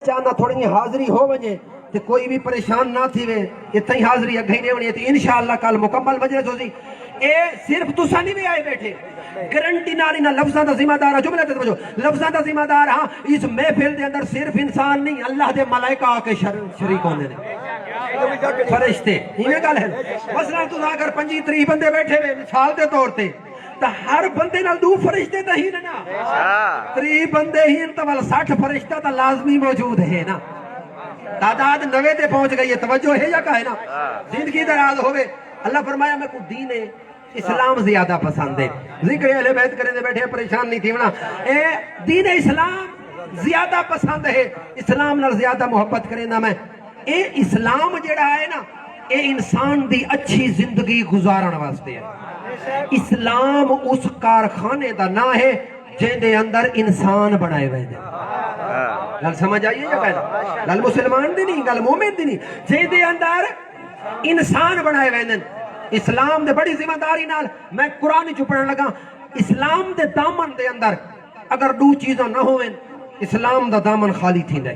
چاہنا تھوڑی حاضری ہو وجے تے کوئی بھی پریشان نہ تھی وے اتھا ہی حاضری اگھے ہی نہیں تے انشاءاللہ کل مکمل مجلس ہو سی اے صرف تسا نہیں بھی آئے بیٹھے گارنٹی نالی نہ لفظاں دا ذمہ دار جملہ تے توجہ لفظاں دا ذمہ دار ہاں اس محفل دے اندر صرف انسان نہیں اللہ دے ملائکہ آ کے شریک ہوندے نے فرشتے ایویں گل ہے مثلا تو اگر 25-30 بندے بیٹھے ہوئے مثال دے طور تے تا ہر بندے نال دو فرشتے تا ہی نا 30 بندے ہی تو 60 فرشتہ تا لازمی موجود ہے نا تعداد 90 تے پہنچ گئی ہے توجہ ہے یا کا ہے نا زندگی دراز ہوئے اللہ فرمایا میں کو دین اسلام زیادہ پسند ہے ذکر اہل بیت کرنے دے بیٹھے پریشان نہیں تھی ونا اے دین اسلام زیادہ پسند ہے اسلام نال زیادہ محبت کرے نا میں اے اسلام جڑا ہے نا اے انسان دی اچھی زندگی گزارن واسطے ہے اسلام اس کارخانے دا نہ ہے جن دے اندر انسان بنائے ہوئے دے گل سمجھ آئیے یا کہنا گل مسلمان دی نہیں گل مومن دی نہیں جن دے اندر انسان بنائے ہوئے دے اسلام دے بڑی ذمہ داری نال میں قرآن چپڑن لگا اسلام دے دامن دے اندر اگر دو چیزاں نہ ہوئیں اسلام دا دامن خالی تھی دے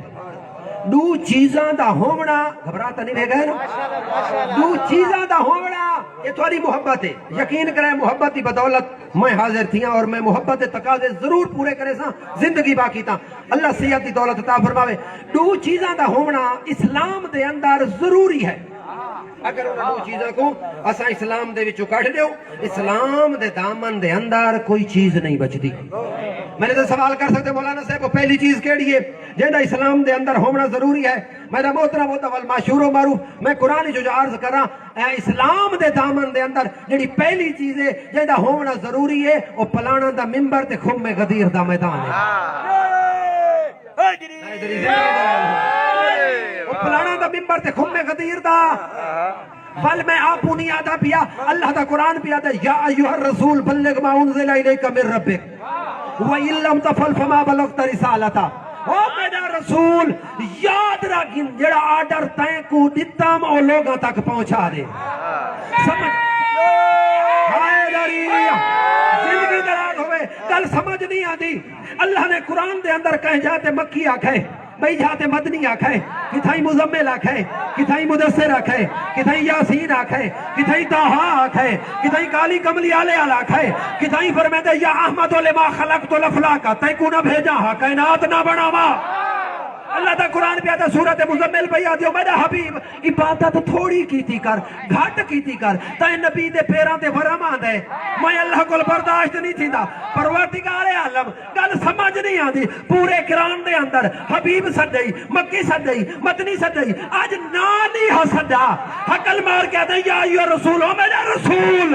دو چیزاں دا ہونا گھبراتا نہیں بھے گئے نا دو چیزاں دا ہونا یہ تھوڑی محبت ہے یقین کریں محبت کی بدولت میں حاضر تھیاں اور میں محبت تقاضے ضرور پورے کرے ساں زندگی باقی تھا اللہ صحت دی دولت عطا فرماوے دو چیزاں دا ہونا اسلام دے اندر ضروری ہے اگر انہاں دو چیزاں کو اساں اسلام دے وچوں کڈ دیو اسلام دے دامن دے اندر کوئی چیز نہیں بچتی میں نے تو سوال کر سکتے مولانا صاحب پہلی چیز کیڑی ہے جہاں اسلام دے اندر ہونا ضروری ہے میرا محترم مشہور و معروف میں قرآن جو عرض کر رہا اسلام دے دامن دے اندر جڑی پہلی چیز ہے جہاں ہونا ضروری ہے وہ پلانا دا ممبر تے خم غدیر دا میدان ہے وہ پلانا دا ممبر تے خم غدیر دا بل میں آپو نہیں آدھا پیا اللہ دا قرآن پیا دا یا ایوہ الرسول بلغ ما انزل الیک من ربک وَإِن لَمْ تَفَلْ فَمَا بَلَغْتَ رِسَالَتَا او میرا رسول یاد رکھیں جڑا آرڈر تائیں کو دتام او لوگاں تک پہنچا دے سمجھ ہائے دریہ زندگی دراز ہوئے کل سمجھ نہیں آتی اللہ نے قرآن دے اندر کہیں جاتے مکی آکھے بھئی جاتے مدنی آکھے کتھائی مزمل آکھے کتھائی مدثر آکھے کتھائی یاسین آکھے کتھائی طہا آکھے کتھائی کالی کملی آلے آکھے کتھائی فرمیدے یا احمد لما خلقت الافلاک تے کو نہ بھیجا ہا کائنات نہ بناوا اللہ دا قرآن پہ آتا سورت مزمل پہ آتی ہو میرا حبیب عبادت تھوڑی کیتی کر گھٹ کیتی کر تائیں نبی دے پیران دے ورم آن دے میں اللہ کو برداشت نہیں تھی دا پروردگار عالم گل سمجھ نہیں آتی پورے قرآن دے اندر حبیب سدئی مکی سدئی مدنی سدئی آج نانی ہا سدا حقل مار کے آتا یا ایوہ رسول ہو میرا رسول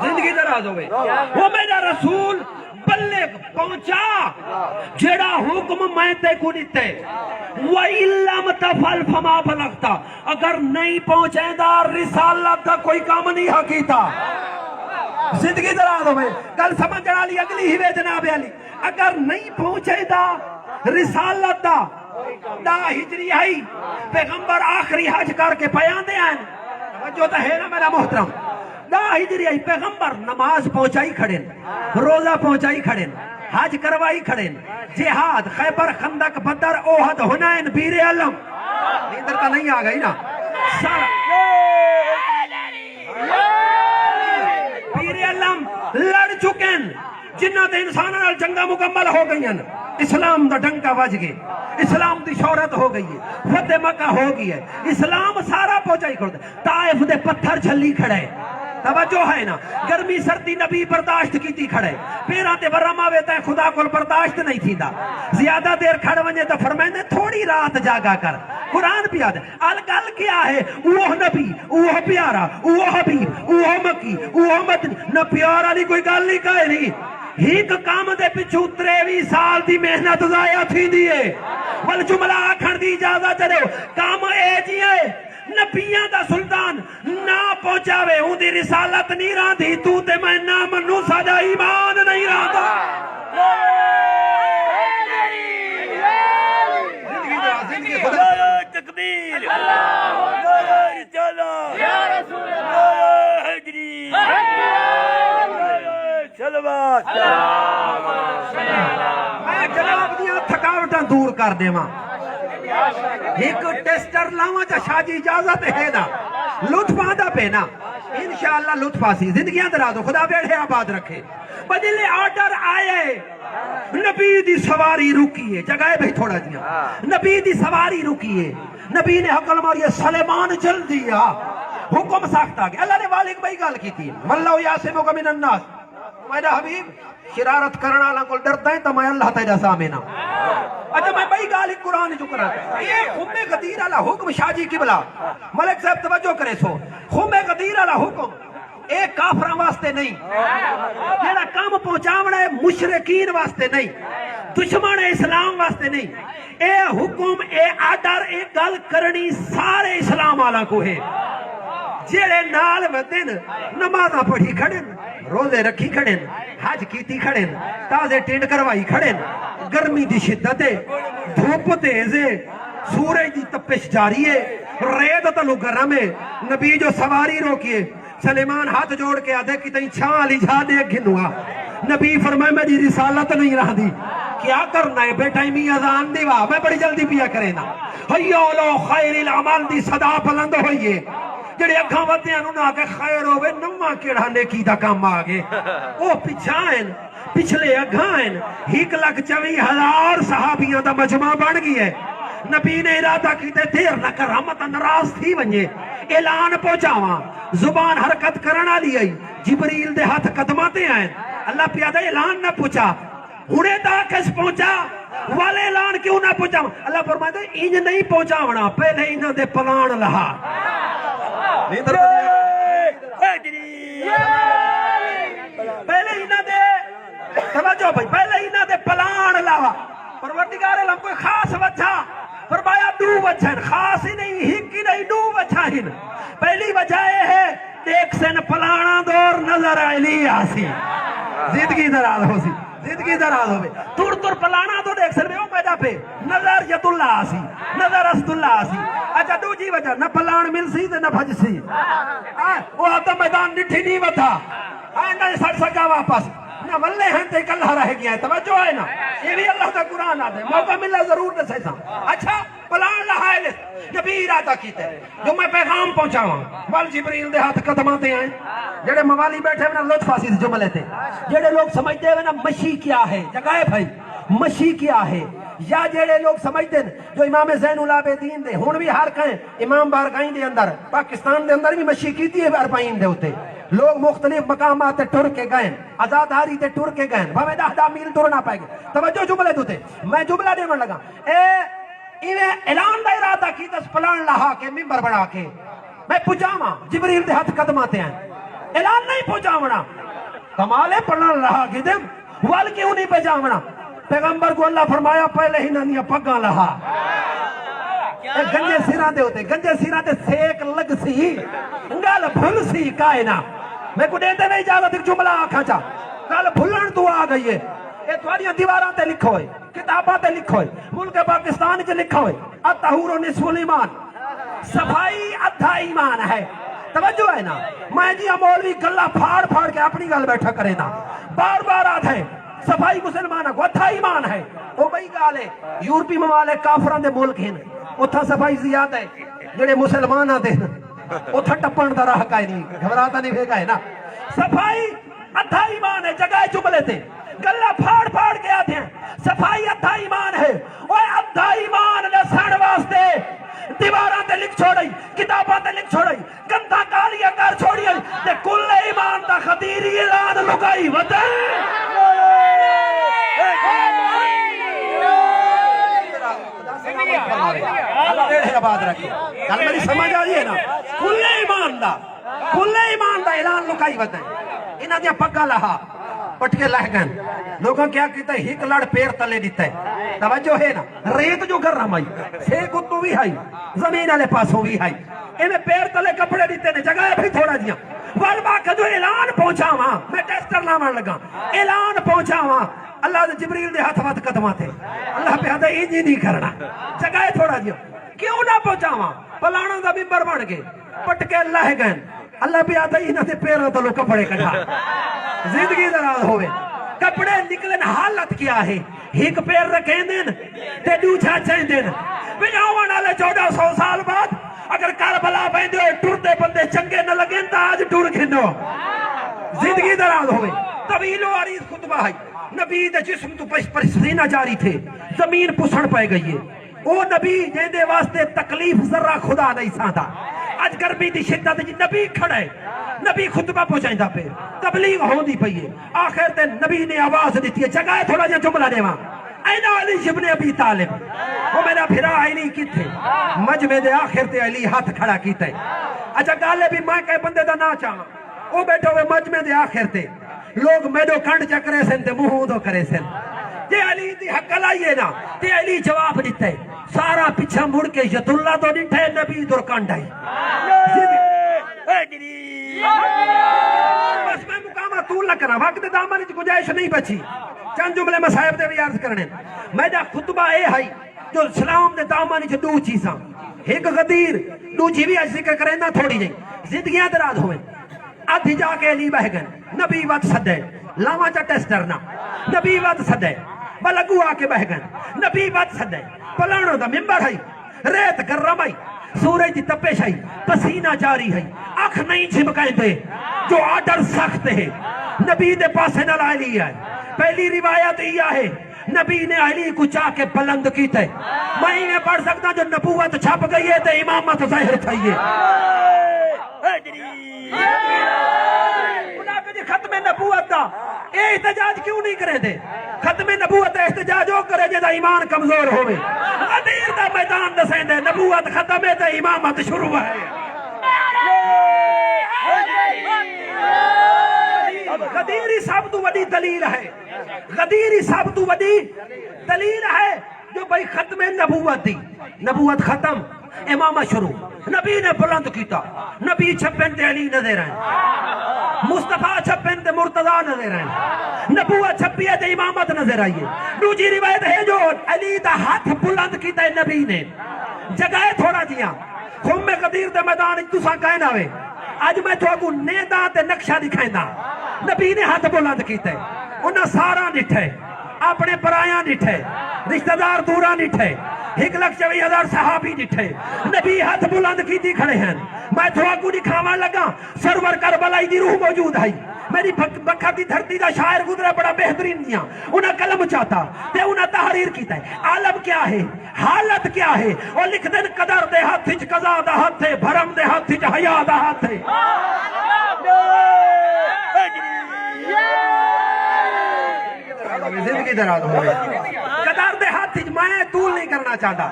زندگی دراز ہوئے وہ میرا رسول بلغ پہنچا جڑا حکم میں تے کو دیتے وَإِن لَمْ تَفْعَلْ فَمَا بَلَغْتَ اگر نہیں پہنچے دا رسالت دا کوئی کام نہیں حقیتا زندگی دراز ہوئے کل سمجھ جڑا لی اگلی ہی وے جناب علی اگر نہیں پہنچے دا رسالت دا ہجری آئی پیغمبر آخری حج کر کے پیان دے آئیں جو تا ہے نا میرا محترم دا ہجری آئی پیغمبر نماز پہنچائی کھڑیں روزہ پہنچائی کھڑیں حج کروائی کھڑیں جہاد خیبر خندق بدر اوہد حنین بیر علم ادھر کا نہیں آ گئی نا بیر علم لڑ چکیں جنہ دے انسانہ جنگا مکمل ہو گئی ہیں اسلام دا ڈنکا بج گئے اسلام دی شہرت ہو گئی ہے فتح مکہ ہو گئی ہے اسلام سارا پہنچائی کھڑ دے طائف دے پتھر جھلی کھڑے توجہ ہے نا گرمی سردی نبی برداشت کیتی کھڑے پیران تے ورم آوے تے خدا کو برداشت نہیں تھی دا زیادہ دیر کھڑ ونجے تو فرمائنے تھوڑی رات جاگا کر قرآن پیا دے الگل کیا ہے اوہ نبی اوہ پیارا اوہ حبیب اوہ مکی اوہ مدنی نہ پیارا نہیں کوئی گل نہیں کہے نہیں ہیک کام دے پچھو 23 سال دی محنت ضائع تھی دیئے والجملہ آکھن دی اجازت چلے کام اے جیئے نبیان دا سلطان نہ پہنچاوے ہوں دی رسالت نہیں رہا دی تو تے میں نہ منو ساجا ایمان نہیں رہا دا تکبیر یا رسول اللہ حجری صلوات میں جناب دیا تھکاوٹا مشکلاں دور کر دیواں ایک ٹیسٹر لاواں چا شاہ جی اجازت ہے نا لطف آدھا پینا انشاءاللہ لطف آسی زندگیاں درا دو خدا بیڑے آباد رکھے بدلے آرڈر آئے نبی دی سواری رکیے جگہ بھئی تھوڑا جیا نبی دی سواری رکیے نبی نے حکم ماری سلیمان جل دیا حکم ساخت آگے اللہ نے والک بھائی گال کی تھی واللہ یاسمک من الناس میرا حبیب شرارت کرنا اللہ کو ڈرتا ہے تو میں اللہ تیرا سامنا اچھا میں بھائی گالی قرآن جو کرا یہ خم غدیر علی حکم شاہ جی کی بلا ملک صاحب توجہ کرے سو خم غدیر علی حکم ایک کافران واسطے نہیں جیڑا کام پہنچاونا ہے مشرکین واسطے نہیں دشمن اسلام واسطے نہیں اے حکم اے آڈر اے گل کرنی سارے اسلام والا کو ہے جیڑے نال ودن نمازہ پڑھی کھڑن روزے رکھی کھڑن حج کیتی کھڑن تازے ٹینڈ کروائی کھڑن گرمی دی شدت ہے دھوپ تیز ہے سورج دی تپش جاری ہے ریت تلو گرم ہے نبی جو سواری روکیے سلیمان ہاتھ جوڑ کے آدھے کی تین چھاں علی جھا دے گھنوا نبی فرمائے میری رسالت نہیں رہ دی کیا کرنا ہے بیٹا امی اذان دیوا میں بڑی جلدی پیا کرے نا حیولو خیر العمال دی صدا بلند ہوئیے جڑے اکھاں ودے انہوں نے آکے خیر ہوئے نمہ کیڑا نیکی دا کام آگے او پچھائیں پچھلے اگھائیں 1,24,000 صحابیاں دا مجمع بن گئی ہے نبی نے ارادہ کیتے دیر نہ کر رحمت ناراض تھی ونجے اعلان پہنچاواں زبان حرکت کرنا لی آئی جبریل دے ہاتھ قدماتے آئیں اللہ پیادہ اعلان نہ پوچھا انہیں دا کس پہنچا والے اعلان کیوں نہ پہنچا اللہ فرمائے دے انج نہیں پہنچا ونا پہلے انہاں دے پلان لہا پہلے انہاں دے توجہ بھائی پہلے انہاں دے پلان لہا پروردگار علم کوئی خاص وجہ فرمایا دو وجہ خاص ہی نہیں ہک ہی نہیں دو وجہ ہی پہلی وجہ ہے ایک سن پلانا دور نظر علی آسی زندگی دراز ہو سی زندگی دراز ہوئے تور تور پلانا دور ایک سن میں او پیدا پہ نظر ید اللہ آسی نظر است اللہ آسی اچھا دو جی وجہ نہ پلان مل سی نہ بھج سی وہ آتا میدان نٹھی نہیں وطا نہ سڑ سکا واپس نہ ملے ہیں تے کلہ رہ گیا ہے توجہ ہے نا یہ بھی اللہ کا قرآن آتا ہے موقع ملنا ضرور نہ سیسا اچھا پلان لہا ہے نبی ارادہ کیتے جو میں پیغام پہنچاواں وال جبریل دے ہاتھ قدماتے ہیں جڑے موالی بیٹھے ہوئے نا لطف آسی سے جملے تھے جڑے لوگ سمجھتے ہوئے نا مشی کیا ہے جگہ ہے بھائی مشی کیا ہے یا جڑے لوگ سمجھتے ہیں جو امام زین العابدین دے ہون بھی ہر کہیں امام بارگاہیں دے اندر پاکستان دے اندر بھی مشی کیتی ہے اربعین دے ہوتے لوگ مختلف مقامات ٹر کے گئے آزاداری تے ٹر کے گئے بھاویں 10 میل ٹرنا پائے گا توجہ جملے دوتے میں جملہ دیون لگا اعلان دا ارادہ کی دس پلان لہا کے ممبر بنا کے میں پجاواں جبریل دے ہاتھ قدماتے ہیں اعلان نہیں پجاونا کمالے پلان لہا کے دم وال کیوں نہیں پجاونا پیغمبر کو اللہ فرمایا پہلے ہی نہ پگاں لہا گنجے سیران دے ہوتے گنجے سیران دے سیک لگ سی گل بھل سی کائنا میں کو دیندے میں اجازت ایک جملہ آکھا چاہ گل بھلن تو آ گئی ہے یہ تھوڑیاں دیواراں تے لکھو ہے کتاباں تے لکھو ہے ملک پاکستان چ لکھو ہے الطہور نصف الایمان صفائی ادھا ایمان ہے توجہ ہے نا میں جی مولوی گلا پھاڑ پھاڑ کے اپنی گل بیٹھا کرے نا بار بار آتا ہے صفائی مسلمان کو ادھا ایمان ہے وہ بھئی گالے یورپی ممالک کافران دے ملک ہیں اتھا صفائی زیادہ ہے جڑے مسلمان آتے ہیں اتھا ٹپن دا راہ کائے نہیں گھبراتا نہیں بھیگا ہے نا صفائی ادھا ایمان ہے جگہ جملے تھے گلہ پھاڑ پھاڑ کے آتے ہیں صفائی ادھا ایمان ہے وہ ادھا ایمان نے سڑ واسطے دیواراں تے لکھ چھوڑئی کتاباں تے لکھ چھوڑئی گندہ کالیا کر چھوڑی تے کل ایمان دا خطیری اعلان لگائی وطن اللہ دیر آباد رکھے کل میری سمجھ آئی ہے نا کل ایمان دا اعلان لکائی وطن انہاں دیا پگا لہا پٹ کے لہ گئن لوگوں کیا کیتا ہے ہک لڑ پیر تلے دیتا ہے توجہ ہے نا ریت جو کر رہا ہے سیک اتو بھی ہے زمین والے پاسوں بھی ہے انہیں پیر تلے کپڑے دیتے ہیں جگہ بھی تھوڑا دیا والبا کا جو اعلان پہنچا وہاں میں ٹیسٹر لامان لگا اعلان پہنچا وہاں اللہ دے جبریل دے ہاتھ وات قدماتے اللہ پہ آدھا انجی نہیں کرنا جگہ تھوڑا دیا کیوں نہ پہنچا وہاں پلانا دا ممبر بن گئے پٹ کے اللہ گئن اللہ پہ آدھا انہاں دے پیروں تلو کپڑے کٹھا زندگی دراز ہوئے کپڑے نکلن حالت کیا ہے ایک پیر رکھیں دن تے دوچھا چاہیں دن بجاوان آلے 1400 سال بعد اگر کربلا بیندے ہوئے ٹرتے بندے چنگے نہ لگیں تا آج ٹور کھنو زندگی دراز ہوئے طویل و عریض خطبہ ہے نبی دے جسم تو پسینہ جاری تھے زمین پسڑ پائے گئی ہے او نبی جہاں دے واسطے تکلیف ذرہ خدا نہیں ساندا آج گرمی دی شدت جی نبی کھڑے نبی خطبہ پہنچائیں دا پہ تبلیغ ہون دی پئی ہے آخر تے نبی نے آواز دیتی ہے جگہ تھوڑا جا جملہ دیواں این علی ابن ابی طالب وہ میرا پھرا علی کی تھے مجمع دے آخر تے علی ہاتھ کھڑا کیتا ہے اچھا گالے بھی میں کہے بندے دا نہ چاہاں وہ بیٹھے ہوئے مجمع دے آخر تے لوگ میڈو کنڈ چکرے سن تے منہ دو کرے سن تے علی دی حق لائیے نا تے علی جواب دیتا ہے سارا پیچھا مڑ کے ید اللہ تو نہیں تھے نبی دور کنڈ آئی بس میں مقامہ طول نہ کرنا وقت دامن کی گنجائش نہیں بچی چند جملے مصائب دے بھی عرض کرنے میں دا خطبہ اے ہے جو اسلام دے دامن کی دو چیزاں ایک غدیر دو جی بھی آج ذکر کریں نا تھوڑی جائیں زندگیاں دراز ہوئے آدھی جا کے علی بہ گئے نبی وقت صدے لاما چا ٹیسٹرنا نبی وقت صدے بلگو آ کے بہ گئے نبی وقت صدے پلانو دا ممبر ہے ریت گرم ہے سورج دی تپش ہے پسینہ جاری ہے آنکھ نہیں جھمکائیں دے جو آڈر سخت ہے نبی دے پاسے نہ علی ہے پہلی روایت یہ ہے نبی نے علی کو چاہ کے بلند کیتا ہے میں انہیں پڑھ سکتا جو نبوت چھپ گئی ہے تو امامت ظاہر تھائیے ختم نبوت دا اے احتجاج کیوں نہیں کرے دے ختم نبوت احتجاج ہو کرے جے دا ایمان کمزور ہوئے غدیر دا میدان دسیں دے نبوت ختم ہے دا امامت شروع ہے غدیری سب تو وڈی دلیل ہے غدیری سب تو وڈی دلیل ہے جو بھئی ختم نبوت دی نبوت ختم امامہ شروع نبی نے بلند کیتا نبی چھپن تے علی نظر آئیں مصطفیٰ چھپن تے مرتضیٰ نظر آئیں نبوت چھپی ہے تے امامت نظر آئیے دوسری روایت ہے جو علی دا ہاتھ بلند کیتا ہے نبی نے جگہ تھوڑا دیا خم میں قدیر دے میدان تساں کہنا ہوئے آج میں تو اگو نیدہ تے نقشہ دکھائیں دا نبی نے ہاتھ بلند کیتا ہے انہاں سارا نٹھے اپنے پرایاں نٹھے رشتہ دار دورا نٹھے 1,24,000 صحابی نٹھے نبی ہاتھ بلند کیتی کھڑے ہیں میں تو اگو دکھاواں لگا سرور کربلائی دی روح موجود ہے میری بکھا کی دھرتی دا شاعر گزرے بڑا بہترین دیا انہاں قلم چاہتا تے انہاں تحریر کیتا ہے عالم کیا ہے حالت کیا ہے اور لکھ دن قدر دے ہاتھ ہچ قضا دا ہاتھ ہے بھرم دے ہاتھ ہچ حیا دا ہاتھ ہے زندگی دراز ہو گئی قدر دے ہاتھ ہچ میں طول نہیں کرنا چاہتا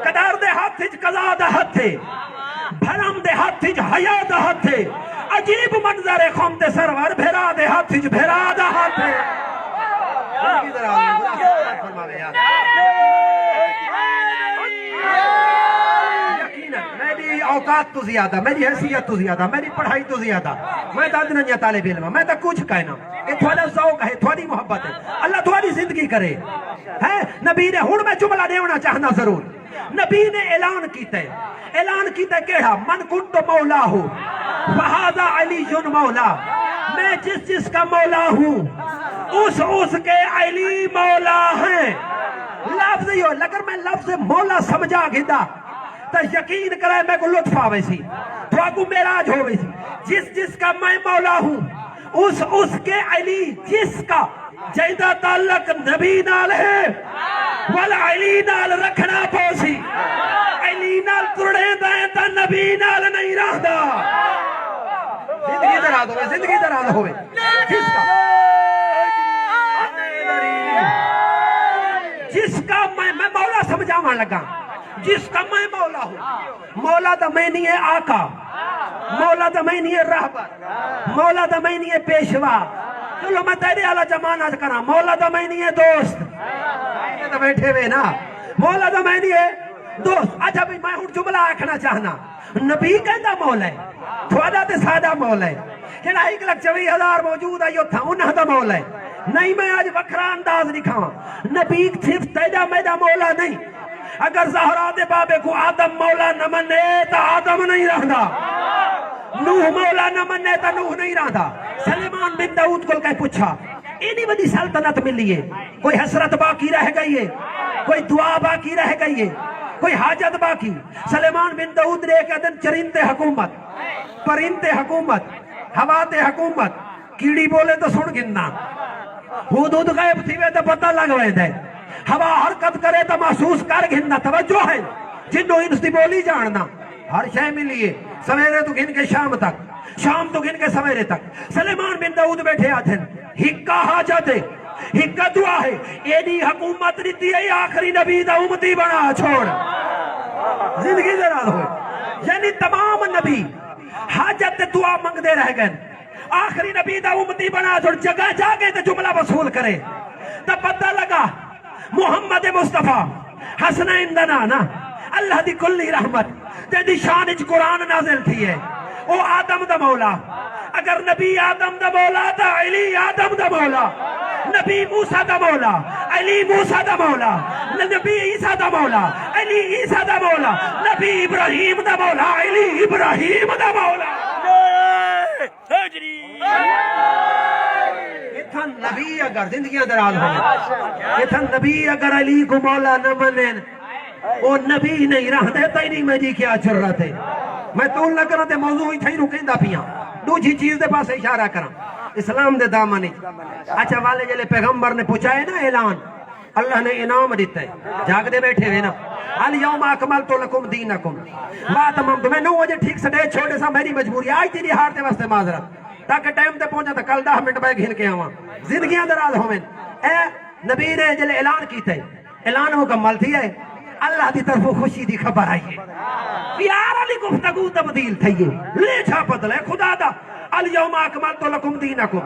قدر دے ہاتھ ہچ قضا دا ہاتھ ہے بھرم دے ہاتھ ہچ حیا دا ہاتھ ہے عجیب منظر قوم دے سرور بھیرا دے ہاتھ ہچ بھیرا دا ہاتھ ہے زندگی دراز فرماوے یار میری اوقات تو زیادہ میری حیثیت تو زیادہ میری پڑھائی تو زیادہ میں دادنیا طالب علم میں تا کچھ کہنا یہ تھوڑا ذوق ہے تھوڑی محبت ہے اللہ تھوڑی زندگی کرے ہے نبی نے ہن میں جملہ دیونا چاہنا ضرور نبی نے اعلان کیتا ہے کیڑا من کنت مولا ہوں فہذا علی جن مولا میں جس کا مولا ہوں اس کے علی مولا ہیں لفظ یہ لگر میں لفظ مولا سمجھا گھدا تو یقین کرے میں کو لطف آوے سی تو آگو میراج ہوئے سی جس کا میں مولا ہوں اس کے علی جس کا جیدہ تعلق نبی نال ہے والا علی نال رکھنا پوسی علی نال ترڑے دائیں تا نبی نال نہیں رہ دا زندگی دراز ہوئے جس کا میں مولا سمجھاواں لگا جس کا میں مولا ہوں مولا دا میں نہیں ہے آقا مولا دا میں نہیں ہے رہبر مولا دا میں نہیں ہے پیشوا چلو میں تیرے علا جمانہ کرا مولا دا میں نہیں ہے دوست تو بیٹھے ہوئے نا مولا دا میں نہیں ہے دوست اچھا بھی میں ہوں جملہ آکھنا چاہنا نبی کہندہ مولا ہے تھوڑا تے سادہ مولا ہے کہ 1,24,000 موجود ہے یہ تھا انہاں دا مولا ہے نہیں میں آج وکھرا انداز دکھاواں نبی صرف تیجا میدہ مولا نہیں اگر زہرا دے بابے کو آدم مولا نہ منے تا آدم نہیں رہندا نوح مولا نہ منے تا نوح نہیں رہندا سلیمان بن داؤد کو کہے پوچھا اینی بڑی سلطنت ملی ہے، کوئی حسرت باقی رہ گئی ہے، کوئی دعا باقی رہ گئی ہے، کوئی حاجت باقی. سلیمان بن داؤد نے ایک دن چرندے حکومت، پرندے حکومت، ہواتے حکومت، کیڑی بولے تو سن گننا، حدود غیب تھی وے تو پتہ لگوے دے، ہوا حرکت کرے تو محسوس کر گننا. توجہ ہے، جنوں انس دی بولی جاننا. ہر شے ملیے، سویرے تو گن کے شام تک، شام تو گن کے سویرے تک. سلیمان بن داؤد بیٹھے آتھن، ہکا حاجت ہے، ہکا دعا ہے، اینی حکومت دیتی ہے آخری نبی دا امتی بنا چھوڑ. زندگی دراز ہوئے، یعنی تمام نبی حاجت دعا منگ دے رہ گئے، آخری نبی دا امتی بنا چھوڑ. جگہ جاگے تے جملہ وصول کرے تب پتہ لگا محمد مصطفیٰ حسنین دا نانا اللہ دی کلی رحمت تے دی شان اچ قرآن نازل تھی ہے. او آدم دا مولا، اگر نبی آدم دا مولا تا علی آدم دا مولا، نبی موسیٰ دا مولا علی موسیٰ دا مولا، نبی عیسیٰ دا مولا علی عیسیٰ دا مولا، نبی ابراہیم دا مولا علی ابراہیم دا مولا. اتھن نبی اگر زندگیاں دراز ہوئے، اتھن نبی اگر علی کو مولا نہ منین، وہ نبی نہیں رہ دیتا ہی نہیں. میں جی کیا چل رہا تھے، میں تو نہ کرا تے موضوع ہی تھا رکیں دا پیاں دوجی چیز دے پاس اشارہ کرا اسلام دے دامنی. اچھا والے جلے پیغمبر نے پوچھا ہے نا اعلان، اللہ نے انعام دیتا ہے، جاگ دے بیٹھے ہوئے نا، الیوم اکملت لکم دینکم واتممت. میں 9 بجے ٹھیک سٹے چھوڑے سا، میری مجبوری آج تیری ہار دے واسطے معذرت، تاکہ ٹائم تے پہنچا تا کل 10 منٹ بے گھن کے آواں. زندگیاں دراز ہوئے. اے نبی نے جلے اعلان کیتا ہے، اعلان مکمل تھی ہے، اللہ دی طرف خوشی دی خبر آئی ہے، پیار علی گفتگو تبدیل تھی ہے، لے چھا بدل ہے خدا دا. الیوم اکملت لکم دینکم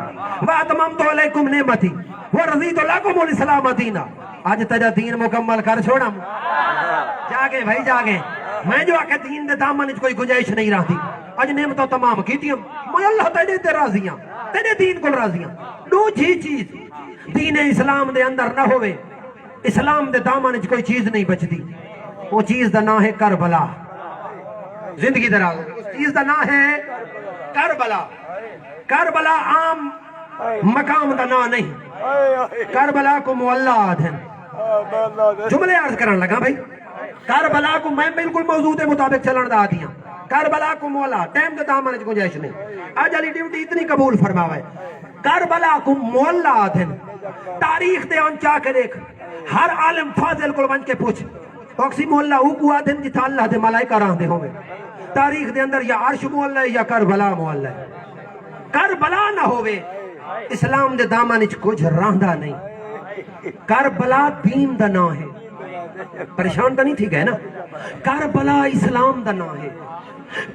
واتممت علیکم نعمتی ورضیت لکم الاسلام دینا. آج تجا دین مکمل کر چھوڑا. جاگے بھائی جاگے، میں جو آکے دین دے دامن کوئی گنجائش نہیں رہتی. آج نعمتوں تمام کیتی ہم، میں اللہ تیرے تے راضیاں، تیرے دین کو راضیاں. دو چیز دین اسلام دے اندر نہ ہوئے، اسلام دے دامن کوئی چیز نہیں بچتی. وہ چیز دا نام ہے کربلا. زندگی دراز، اس چیز دا نام ہے کربلا. کربلا عام مقام دا نام نہیں، کربلا کو مولا آدھن. جملے عرض کرن لگا بھائی، کربلا کو میں بالکل موضوع دے مطابق چلن دا دیا. کربلا کو مولا ٹائم دے دامن کو گنجائش نہیں. آج علی ڈیوٹی اتنی قبول فرماوے. کربلا کو مولا آدھن. تاریخ دے انچا کے دیکھ، ہر عالم فاضل کو بن کے پوچھ اوکسی مولا او کو آدھن جتا اللہ دے ملائکہ راہ دے ہوئے. تاریخ دے اندر یا عرش مولا ہے یا کربلا مولا ہے. کربلا نہ ہوئے اسلام دے دامن اچ کچھ راندہ نہیں. کربلا دین دا نا ہے، پریشان تا نہیں تھی گئے نا. کربلا اسلام دا نا ہے،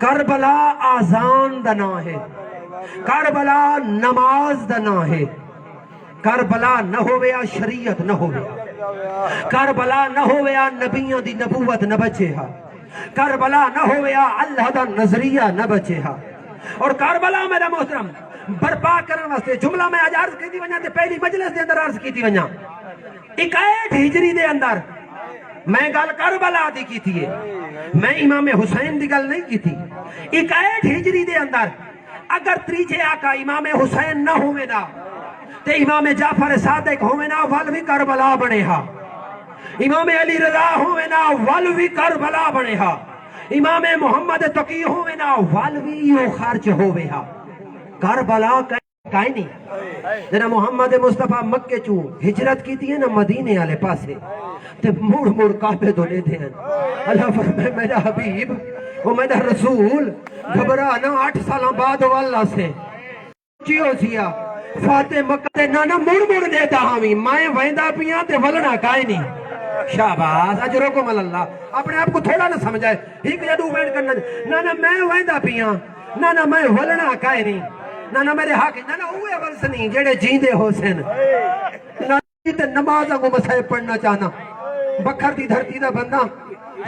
کربلا آزان دا نا ہے، کربلا نماز دا نا ہے. کربلا نہ ہویا شریعت نہ ہویا، کربلا نہ ہویا نبیوں دی نبوت نہ بچے ہا، کربلا نہ ہویا اللہ دا نظریہ نہ بچے ہا. اور کربلا میرا محترم برپا کرن واسطے جملہ میں آج عرض کی تھی ونجا تے پہلی مجلس دے اندر عرض کی تھی ونجا 61 ہجری دے اندر میں گل کربلا دی کی تھی، میں امام حسین دی گل نہیں کی تھی. 61 ہجری دے اندر اگر تریجے آقا امام حسین نہ ہوئے نا تے امام جعفر صادق ہوئے نا والوی کربلا بنے ہا، امام علی رضا ہوئے نا والوی کربلا بنے ہا، امام محمد تقی ہوئے نا والوی یو خرچ ہوئے ہا. کربلا کائیں نہیں. جنا محمد مصطفیٰ مکہ چوں ہجرت کی تھی ہے نا مدینے والے پاسے تے مڑ مڑ کعبے دو لے دے ہیں. اللہ فرمائے میرا حبیب وہ میرا رسول گھبرا نہ 8 سالوں بعد واللہ سے چیو سیا فاتح مکہ تے نانا مڑ مڑ دیتا ہمیں میں ویندہ پیاں تے ولنا کائیں نہیں. شاباز اجرکم اللہ. اپنے آپ کو تھوڑا نہ سمجھائے ایک جدو وینڈ کرنا نانا میں ویندہ پیاں، نانا میں ولنا کائیں نہیں، نانا میرے حق، نانا اوے ورس نہیں جڑے جیندے ہو سن. نانا تے نمازہ کو مسئلہ پڑھنا چاہنا بکھر دی دھرتی دا بندہ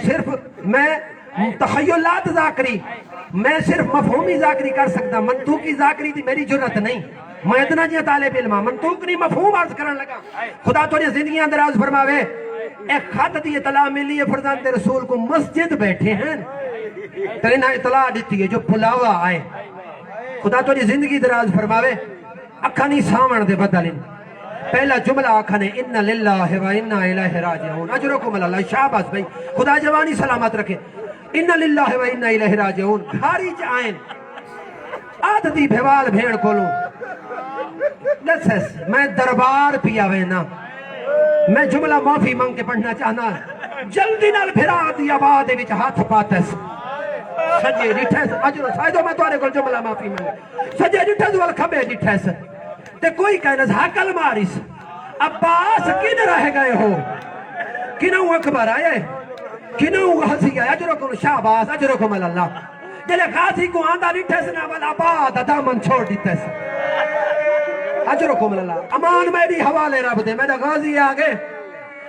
صرف میں تخیلات ذاکری، میں صرف مفہومی ذاکری کر سکتا، منطوقی ذاکری تھی میری جرت نہیں. میں اتنا جی طالب علمہ منطوق نہیں مفہوم عرض کرن لگا. خدا تو نے زندگیاں دراز فرماوے. ایک خط دی اطلاع ملی ہے فرزند رسول کو مسجد بیٹھے ہیں تو انہاں اطلاع دیتی ہے جو پلاوا آئے. خدا تو نے زندگی دراز فرماوے. اکھا نہیں سامن دے بدلن پہلا جملہ آکھنے ان للہ و انا الیہ راجعون. اجرکم اللہ. شاباش بھائی, خدا جوانی سلامت رکھے. ان للہ و انا الیہ راجعون. کھاری جائیں آدھ دی بھیوال بھیڑ کولوں دسس میں دربار پیا وینا. میں جملہ معافی مانگ کے پڑھنا چاہنا. جلدی نال بھرا دی آباد وچ ہاتھ پاتس سجے ڈٹھس. اجرو سائدو میں تواڈے کول جملہ معافی مانگ. سجے ڈٹھس ول کھبے ڈٹھس تے کوئی کہنس حقل مارس. عباس کن رہ گئے ہو؟ کنوں اکبر آئے؟ کنوں غازی آئے؟ اجرکم شاباش. اجرکم اللہ. جلے غازی کو آندہ ڈٹھس نا ول آباد دامن چھوڑ دیتس. اجرکم اللہ. امان میری حوالے رب دے. میرا غازی آگے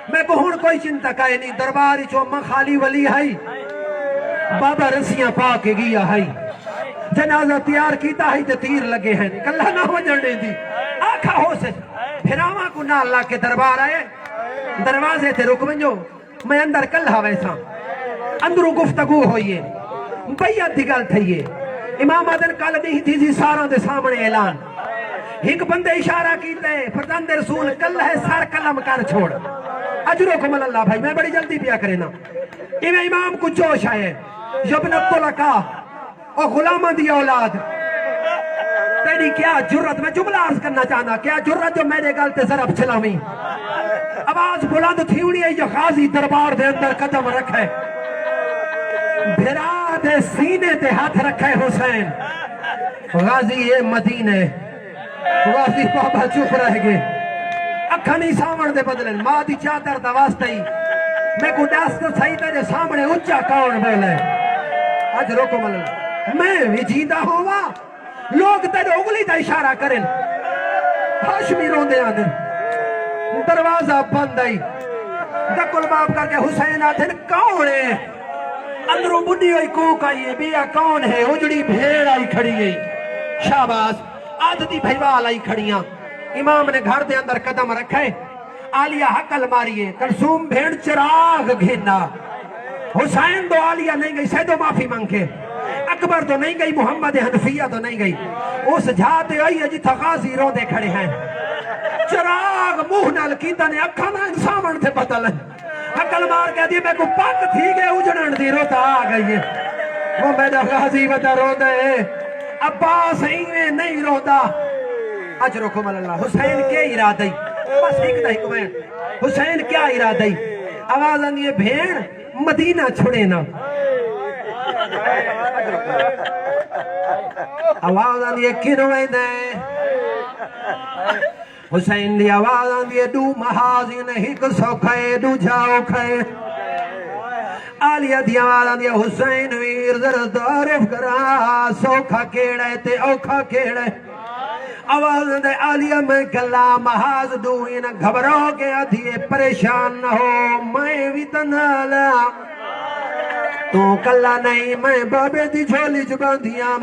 میں کو ہون کوئی چنتا کہے نہیں. درباری چوما خالی ولی ہے, بابا رسیاں پا کے گیا ہے, جنازہ تیار کیتا ہے تے تیر لگے ہیں. کلہ نہ ہو جڑنے دی آکھا ہو سے پھراواں کو نہ اللہ کے دربار آئے. دروازے تے رک ونجو. میں اندر کلہ ویسا اندروں گفتگو ہوئیے, بیعت دی گل تھئیے. امام آدن کل نہیں تھی زی ساراں دے سامنے اعلان. ایک بندے اشارہ کیتے فرزند رسول کل ہے سر قلم کر چھوڑ. اجرکم اللہ بھائی. میں بڑی جلدی پیا کرے نا. ایویں امام کو جوش آئے. یبنت لکا اور غلامہ دی اولاد تیری کیا جرت. میں جملہ عرض کرنا چاہنا. کیا جرت جو میرے گل تے ضرب چلاویں. آواز بلند تھی ہوئی ہے. یہ غازی دربار دے اندر قدم رکھے, بھرا دے سینے تے ہاتھ رکھے حسین. غازی اے مدینے. غازی بابا چپ رہ گئے. اکھا نہیں سامن دے بدلن. ماں دی چادر دا واسطہ ہی میں کو ڈاست صحیح تیرے سامنے اچھا کون بولے. اجرکم اللہ. میں بھی جیندہ ہوا لوگ تیرے اگلی دا اشارہ کریں. ہاشمی روندے آدھن. دروازہ بند آئی. دکل باب کر کے حسین آدھن کون ہے؟ اندروں بڑی ہوئی کوک آئی ہے. بیا کون ہے؟ اجڑی بھیڑ آئی کھڑی گئی. شاباش. آدھتی بھائیوال آئی کھڑیاں. امام نے گھر دے اندر قدم رکھے. آلیہ حقل ماریے. کلثوم بھیڑ چراغ گھینا. حسین دو آلیہ نہیں گئی. سیدو معافی مانگے. اکبر تو نہیں گئی. محمد حنفیہ تو نہیں گئی. اس جھاتے آئی ہے جتھا غازی رو دے کھڑے ہیں. چراغ موہ نال کیتا نے اکھا نہ انسامن تھے بدلن. حقل مار کہہ دی میں کو پاک تھی گئے اجڑن دی روتا آ گئی ہے. وہ میرا غازی بتا رو دے. عباس ایویں نہیں رودا. اجرکم اللہ. حسین کیا ارادہ بس ایک دا حکمین. حسین کیا ارادہ آواز آندھی بھیڑ مدینہ چھڑے نا. آواز آندھی کنویں دے. حسین دی آواز آندھی دو محاذین ہک سوکھے دو جاؤ کھے. آلیہ دی آواز آندھی حسین ویر زرد عارف کرا سوکھا کیڑے تے اوکھا کیڑے. آواز دے آلیہ میں کلا محاذ دوئین گھبرو کے آدھیے پریشان نہ ہو میں بھی تنالا. تو کلا نہیں میں بابے دی جھولی جباندیاں.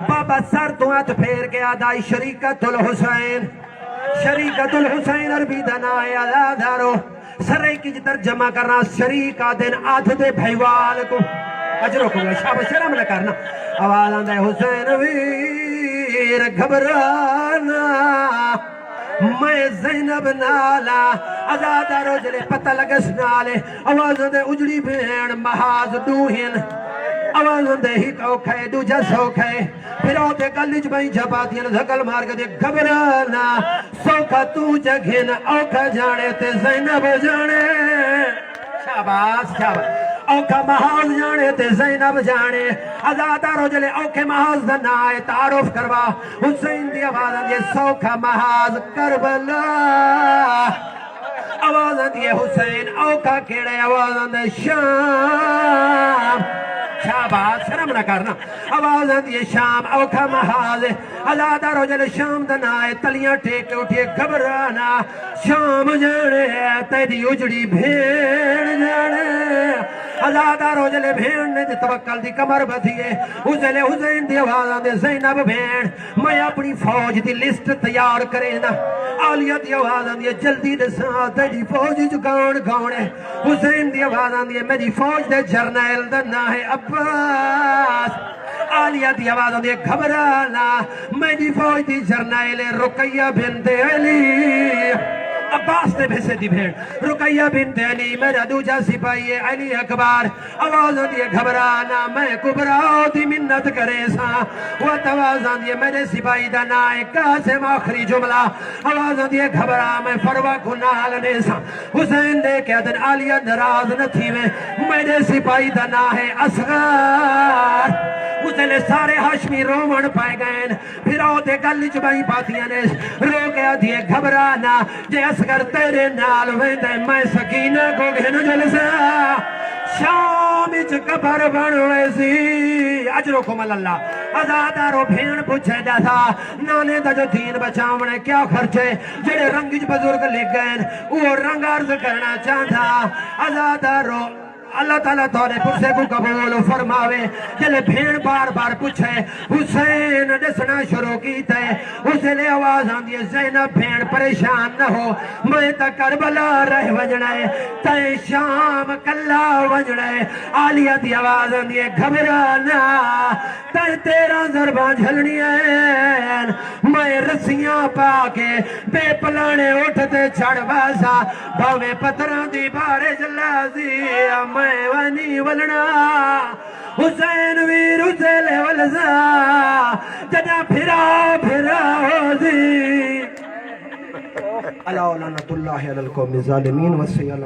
بابا سر تو ہاتھ پھیر کے آدھائی شریکت الحسین. شریکت الحسین عربی دنائے اللہ دارو. سرے کی ترجمہ کرنا شریکہ دن آدھ دے بھائیوال کو. اجرکم اللہ. شاباش. شرم نہ کرنا. آواز آندھے حسین ویر گھبرانا میں زینب نالا. آزادہ روجلے پتہ لگس نالے. آواز آندھے اجڑی بھیڑ محاذ دوہن. آواز آندھے ہی کوکھے دو جسوکھے. پھر آتے گلج بھائی جبادیاں دھکل مار کے دے گھبرانا. سوکھا تو جگھن اوکھا جانے تے زینب جانے. شاباش شاباش. اوکھا محاذ جانے تے زینب جانے. آزادہ روجلے اوکھے محاذ دنائے تعارف کروا. حسین دی آواز آندھے سوکھا محاذ کربلا. آواز آندھے حسین اوکھا کیڑے. آواز آندھے شام. شاباش. شرم نہ کرنا. آواز آندھی شام اوکھا محاذ. آزادہ روجل شام دنائے تلیاں ٹیک اٹھے گھبرانا. شام جانے تیری اجڑی بھیڑ جانے. آزادہ روجل بھیڑ نے توکل دی کمر بدھیے. حسین حسین دی آواز آندھے زینب بھیڑ میں اپنی فوج دی لسٹ تیار کرے نا. آلیہ دی آواز آندھی جلدی دسا تیری فوج جگان گانے. حسین دی آواز آندھی میری فوج دے جرنیل دا نا ہے عباس. عالیہ دی آواز ہوندی ہے گھبرانا میری فوج دی جرنیل رقیہ بنت علی عباس نے بھیسے دی بھیڑ رقیہ بنت علی میرا دوجہ سپاہی ہے علی اکبر آواز ہوندی ہے گھبرانا میں کبراؤ دی منت کرے سا وہ آواز ہوندی ہے میرے سپاہی دا نائے قاسم آخری جملہ آواز ہوندی ہے گھبرا میں فروا کو نالنے سا حسین دے کہ دن عالیہ نراز نہ تھی میرے سپاہی دا نا ہے اصغر اسے سارے ہاشمی رومن پائے گئے پھر آتے گلی چبائی پاتیاں نے رو گیا دیئے گھبرانا جے اصغر تیرے نال ویندے میں سکینہ کو گھن جلسا شام اچ کبر بنوے سی اجرو کمال اللہ ازادارو بھین پوچھے جا تھا نانے دا جو دین بچاونے کیا خرچے جڑے رنگیج بزرگ لکھ گئے وہ رنگ عرض کرنا چاہتا ازادارو اللہ تعالیٰ تورے پرسے کو قبول فرماوے جلے بھین بار بار پوچھے حسین دسنا شروع کیتے اسے لے آواز آندی ہے زینب بھین پریشان نہ ہو میں تا کربلا رہ وجنے تے شام کلا وجنے عالیہ دی آواز آندی ہے گھبرانا تے تیرا ضرباں جھلنی ہے میں رسیاں پا کے بے پلانے اٹھتے چھڑ باسا بھاوے پتران دی بارے جلازی میں وانی ولنا حسین ویر حسین ولزا جدا پھرا پھرا ہوزی اللہ لعنت اللہ علی القوم الظالمین وصی اللہ